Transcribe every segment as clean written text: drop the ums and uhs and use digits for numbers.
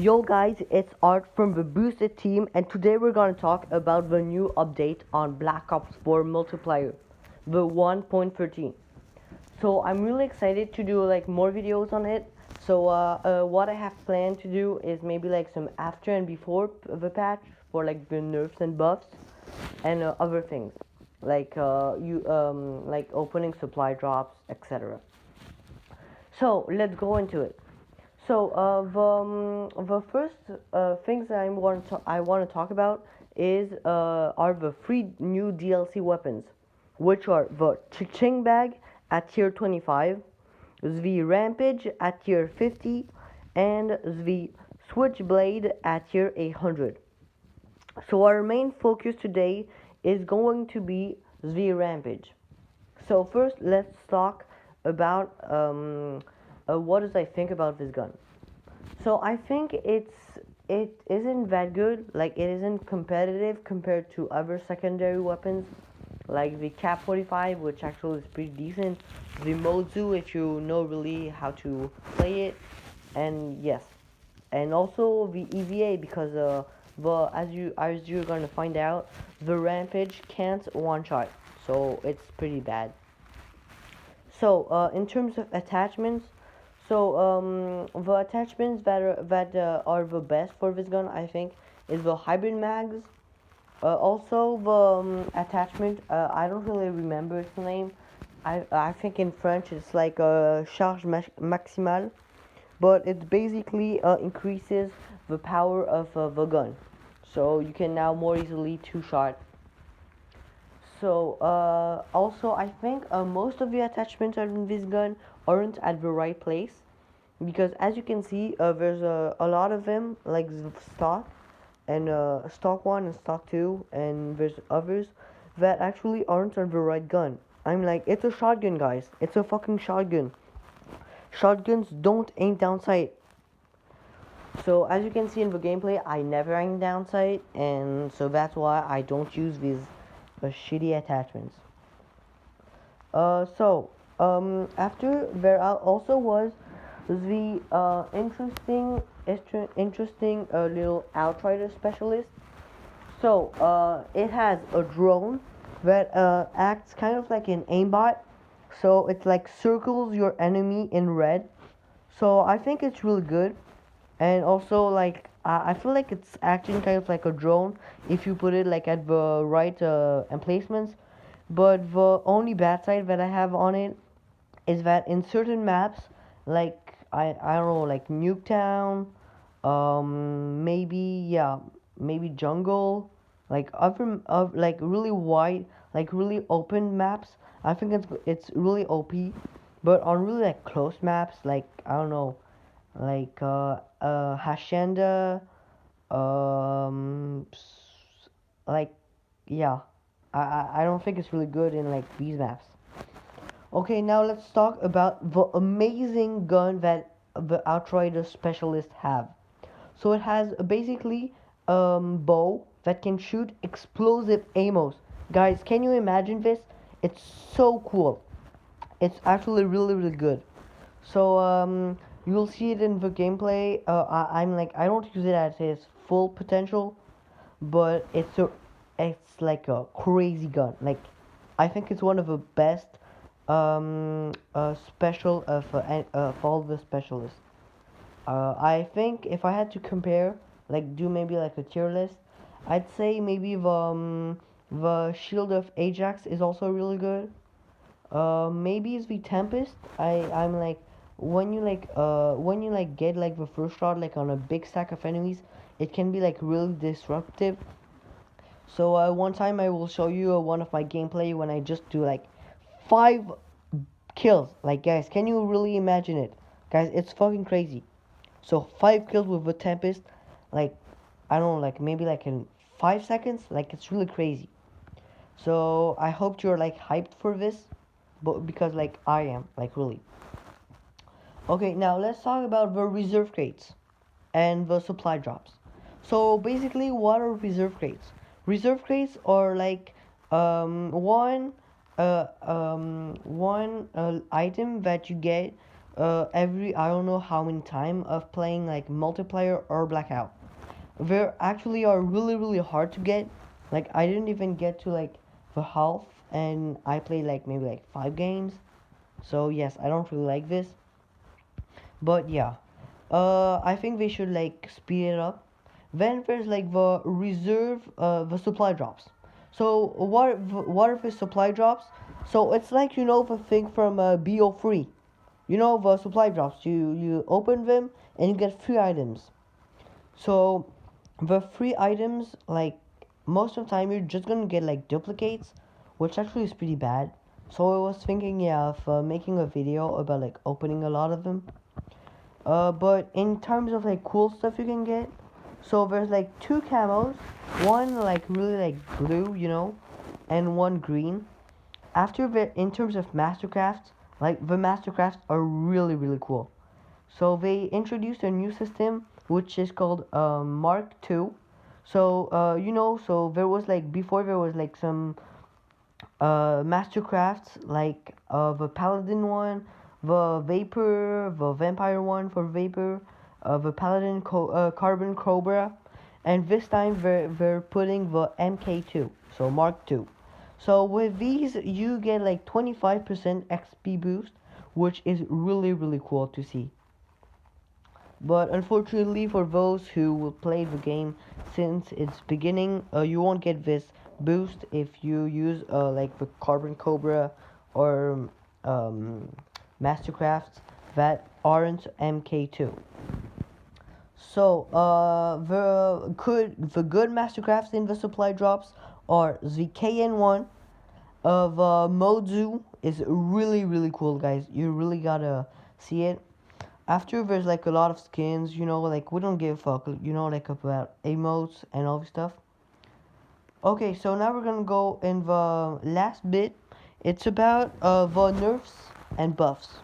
Yo guys, it's Art from the Boosted team, and today we're gonna talk about the new update on Black Ops 4 multiplayer, the 1.13. So I'm really excited to do like more videos on it. So what I have planned to do is maybe like some after and before the patch for like the nerfs and buffs and other things like like opening supply drops, etc. So let's go into it. So the first things that I want to talk about is are the three new DLC weapons, which are the Ching Bag at tier 25, the Rampage at tier 50, and the Switchblade at tier 100. So our main focus today is going to be the Rampage. So first, let's talk about what does I think about this gun. So I think it isn't that good. Like it isn't competitive compared to other secondary weapons, like the Cap 45, which actually is pretty decent. The Mozu, if you know really how to play it, and yes, and also the EVA because the as you're gonna find out, the Rampage can't one shot, so it's pretty bad. So, in terms of attachments, so the attachments that are the best for this gun, I think, is the hybrid mags. Also, the attachment, I don't really remember its name. I think in French it's like a charge maximale, but it basically increases the power of the gun, so you can now more easily two-shot. So, also, I think most of the attachments on this gun aren't at the right place because, as you can see, there's a lot of them, like stock and stock 1 and stock 2, and there's others that actually aren't on the right gun. I'm like, it's a shotgun, guys. It's a fucking shotgun. Shotguns don't aim down sight. So, as you can see in the gameplay, I never aim down sight, and so that's why I don't use these shitty attachments. After there also was the interesting little outrider specialist. So it has a drone that acts kind of like an aimbot. So it like circles your enemy in red. So I think it's really good, and also like I feel like it's acting kind of like a drone if you put it like at the right emplacements. But the only bad side that I have on it is that in certain maps, like I don't know, like Nuketown, maybe yeah, maybe jungle, like other of like really wide, like really open maps. I think it's really OP, but on really like close maps, like I don't know, like Hacienda, like yeah, I don't think it's really good in like these maps. Okay, now let's talk about the amazing gun that the Outrider specialists have. So it has basically bow that can shoot explosive ammos. Guys, can you imagine this? It's so cool. It's actually really good. So you'll see it in the gameplay. I'm like I don't use it at its full potential, but it's like a crazy gun. Like I think it's one of the best special of all the specialists. I think if I had to compare, like do maybe like a tier list, I'd say maybe the Shield of Ajax is also really good. Maybe it's the Tempest. I'm like when you like get like the first shot like on a big stack of enemies, it can be like really disruptive. So one time I will show you one of my gameplay when I just do like 5 kills. Like guys, can you really imagine it? Guys, it's fucking crazy. So 5 kills with the Tempest, like I don't know, like maybe like in 5 seconds, like it's really crazy. So I hope you're like hyped for this, but because like I am, like really. Okay, now let's talk about the reserve crates and the supply drops. So basically, what are reserve crates? Reserve crates are like one item that you get every I don't know how many time of playing like multiplayer or blackout. They actually are really hard to get. Like I didn't even get to like the half, and I played like maybe like 5 games. So yes, I don't really like this. But yeah, I think they should like speed it up. Then there's like the reserve, the supply drops. So what are the supply drops? So it's like the thing from bo4. The supply drops. You open them and you get free items. So the free items, like most of the time, you're just gonna get like duplicates, which actually is pretty bad. So I was thinking, yeah, of making a video about like opening a lot of them. But in terms of like cool stuff you can get, so there's like 2 camos, one like really like blue, and one green. After the in terms of mastercrafts, like the mastercrafts are really cool. So they introduced a new system which is called Mark II. So so there was like before there was like some mastercrafts like the paladin one, the vapor, the vampire one for vapor, the paladin carbon cobra, and this time they're putting the MK2, so Mark II. So with these you get like 25% XP boost, which is really cool to see. But unfortunately, for those who will play the game since its beginning, you won't get this boost if you use like the Carbon Cobra or Mastercrafts that aren't MK2. So the good Mastercrafts in the supply drops are the KN1 of Mozu is really cool, guys. You really gotta see it. After there's like a lot of skins, like we don't give a fuck, like about emotes and all this stuff. Okay, so now we're gonna go in the last bit. It's about the nerfs and buffs.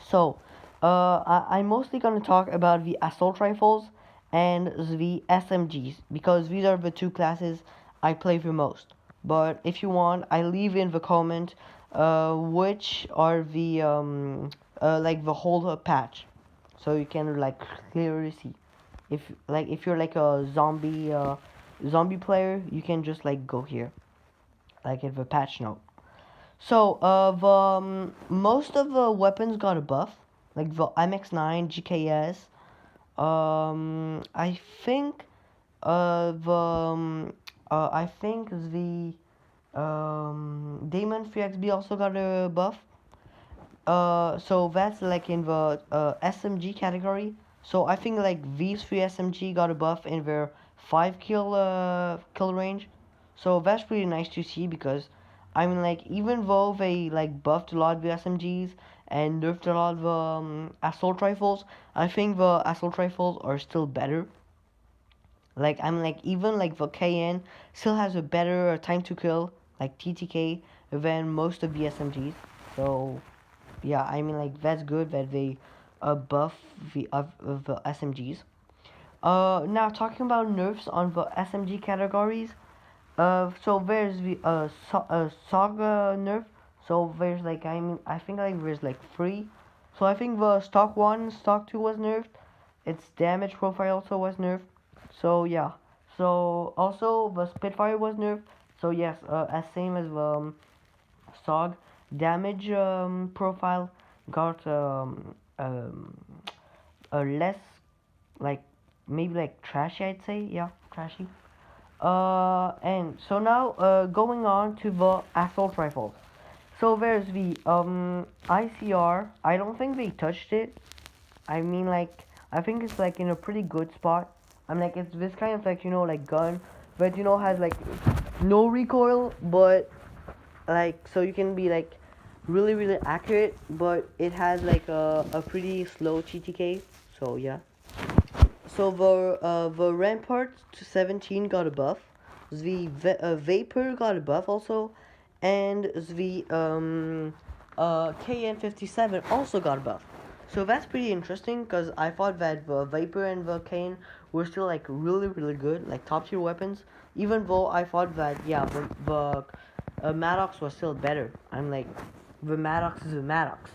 So, I'm mostly gonna talk about the assault rifles and the SMGs because these are the two classes I play the most. But if you want, I leave in the comment which are the like the whole patch, so you can like clearly see. If you're like a zombie player, you can just like go here, like in the patch note. So the most of the weapons got a buff, like the MX9, GKS. I think I think the Damon 3XB also got a buff. So that's like in the SMG category. So I think like these 3 SMG got a buff in their 5 kill range. So that's pretty nice to see because I mean like even though they like buffed a lot of the SMGs and nerfed a lot of assault rifles, I think the assault rifles are still better. Like I'm like even like the KN still has a better time to kill like TTK than most of the SMGs. So yeah, I mean like that's good that they buff the SMGs. Now talking about nerfs on the SMG categories. So there's the Saga nerf. So there's like I think like there's like 3. So I think the stock 1, stock 2 was nerfed. Its damage profile also was nerfed. So yeah. So also the Spitfire was nerfed. So yes, as same as SOG damage profile got a less like maybe like trashy, I'd say. Yeah, trashy. And so now going on to the assault rifles. So there's the ICR. I don't think they touched it. I mean like I think it's like in a pretty good spot. I'm like it's this kind of like like gun, but has like no recoil, but like so you can be like really accurate, but it has like a pretty slow TTK. So yeah. So the Rampart to 17 got a buff. The Vapor got a buff also, and the KN57 also got a buff. So that's pretty interesting because I thought that the Vapor and the KN were still like really good, like top tier weapons. Even though I thought that yeah the Maddox was still better. I'm like the Maddox is a Maddox.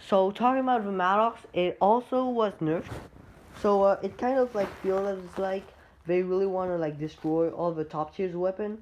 So talking about the Maddox, it also was nerfed. So it kind of like feels like they really want to like destroy all the top tiers weapon.